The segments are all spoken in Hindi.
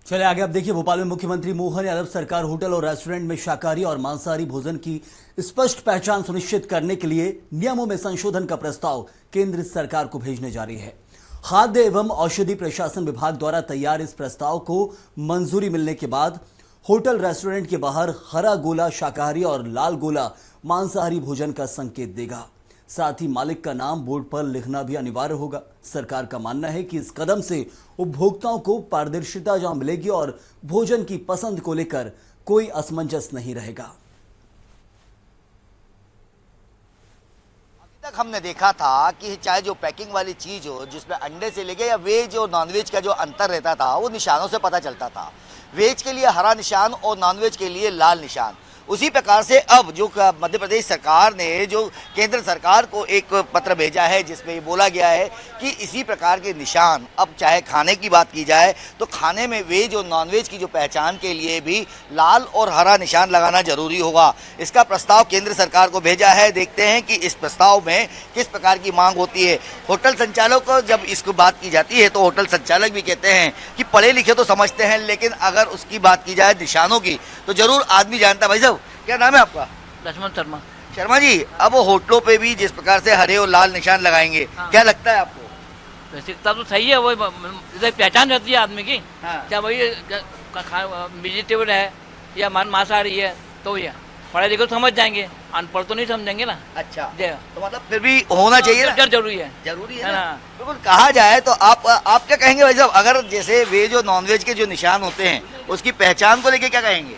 चले आगे। अब देखिए, भोपाल में मुख्यमंत्री मोहन यादव सरकार होटल और रेस्टोरेंट में शाकाहारी और मांसाहारी भोजन की स्पष्ट पहचान सुनिश्चित करने के लिए नियमों में संशोधन का प्रस्ताव केंद्र सरकार को भेजने जा रही है। खाद्य एवं औषधि प्रशासन विभाग द्वारा तैयार इस प्रस्ताव को मंजूरी मिलने के बाद होटल रेस्टोरेंट के बाहर हरा गोला शाकाहारी और लाल गोला मांसाहारी भोजन का संकेत देगा। साथ ही मालिक का नाम बोर्ड पर लिखना भी अनिवार्य होगा। सरकार का मानना है कि इस कदम से उपभोक्ताओं को पारदर्शिता जहां मिलेगी और भोजन की पसंद को लेकर कोई असमंजस नहीं रहेगा। अभी तक हमने देखा था कि चाहे जो पैकिंग वाली चीज हो, जिसमें अंडे से लेके या वेज और नॉनवेज का जो अंतर रहता था, वो निशानों से पता चलता था। वेज के लिए हरा निशान और नॉनवेज के लिए लाल निशान। उसी प्रकार से अब जो मध्य प्रदेश सरकार ने जो केंद्र सरकार को एक पत्र भेजा है, जिसमें ये बोला गया है कि इसी प्रकार के निशान, अब चाहे खाने की बात की जाए तो खाने में वेज और नॉनवेज की जो पहचान के लिए भी लाल और हरा निशान लगाना जरूरी होगा। इसका प्रस्ताव केंद्र सरकार को भेजा है। देखते हैं कि इस प्रस्ताव में किस प्रकार की मांग होती है। होटल संचालक को जब इसको बात की जाती है तो होटल संचालक भी कहते हैं कि पढ़े लिखे तो समझते हैं, लेकिन अगर उसकी बात की जाए निशानों की तो जरूर आदमी जानता। भाई साहब, क्या नाम है आपका? लक्ष्मण शर्मा। शर्मा जी, अब वो होटलों पे भी जिस प्रकार से हरे और लाल निशान लगाएंगे, हाँ। क्या लगता है आपको? वैसे तो सही है, वही पहचान रहती है आदमी की। हाँ। क्या वही वेजिटेबल है या मांसाहारी है, तो ये पढ़े लिखे तो समझ जाएंगे, अनपढ़ तो नहीं समझेंगे ना। अच्छा, जी। तो मतलब फिर भी होना चाहिए ना? जरूरी है। जरूरी है है ना? ना? बिल्कुल। कहा जाए तो आप क्या कहेंगे भाई साहब, अगर जैसे वेज और नॉनवेज के जो निशान होते हैं उसकी पहचान को लेके क्या कहेंगे?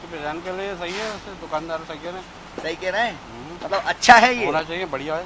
पहचान के लिए सही है, वैसे दुकानदार सही है। सही कह रहे हैं, मतलब अच्छा है, ये होना चाहिए, बढ़िया है।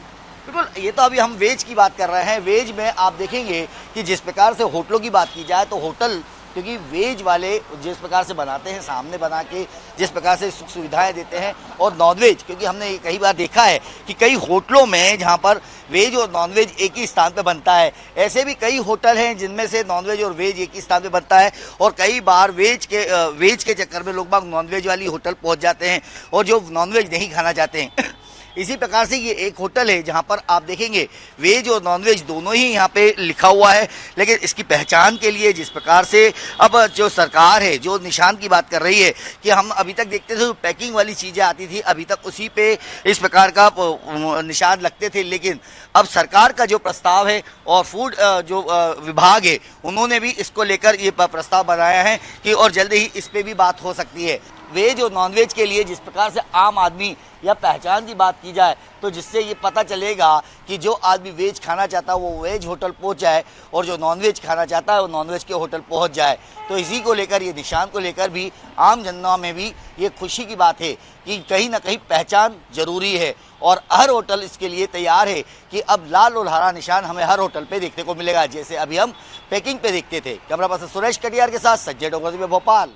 बिल्कुल। ये तो अभी हम वेज की बात कर रहे हैं। वेज में आप देखेंगे कि जिस प्रकार से होटलों की बात की जाए तो होटल, क्योंकि वेज वाले जिस प्रकार से बनाते हैं, सामने बना के जिस प्रकार से सुख सुविधाएं देते हैं, और नॉनवेज, क्योंकि हमने कई बार देखा है कि कई होटलों में जहां पर वेज और नॉनवेज एक ही स्थान पे बनता है, ऐसे भी कई होटल हैं जिनमें से नॉनवेज और वेज एक ही स्थान पे बनता है, और कई बार वेज के चक्कर में लोग बाग नॉनवेज वाली होटल पहुंच जाते हैं और जो नॉनवेज नहीं खाना चाहते हैं। इसी प्रकार से ये एक होटल है जहां पर आप देखेंगे वेज और नॉनवेज दोनों ही यहां पे लिखा हुआ है, लेकिन इसकी पहचान के लिए जिस प्रकार से अब जो सरकार है जो निशान की बात कर रही है कि हम अभी तक देखते थे पैकिंग वाली चीज़ें आती थी, अभी तक उसी पे इस प्रकार का निशान लगते थे, लेकिन अब सरकार का जो प्रस्ताव है और फूड जो विभाग है उन्होंने भी इसको लेकर ये प्रस्ताव बनाया है कि और जल्द ही इस पर भी बात हो सकती है। वेज और नॉनवेज के लिए जिस प्रकार से आम आदमी या पहचान की बात की जाए तो जिससे ये पता चलेगा कि जो आदमी वेज खाना चाहता है वो वेज होटल पहुंच जाए और जो नॉनवेज खाना चाहता है वो नॉनवेज के होटल पहुंच जाए। तो इसी को लेकर, ये निशान को लेकर भी आम जनता में भी ये खुशी की बात है कि कहीं ना कहीं पहचान जरूरी है, और हर होटल इसके लिए तैयार है कि अब लाल और हरा निशान हमें हर होटल पे देखने को मिलेगा, जैसे अभी हम पैकिंग पे देखते थे। कैमरा पर्सन सुरेश कटियार के साथ संजय डोगरती में, भोपाल।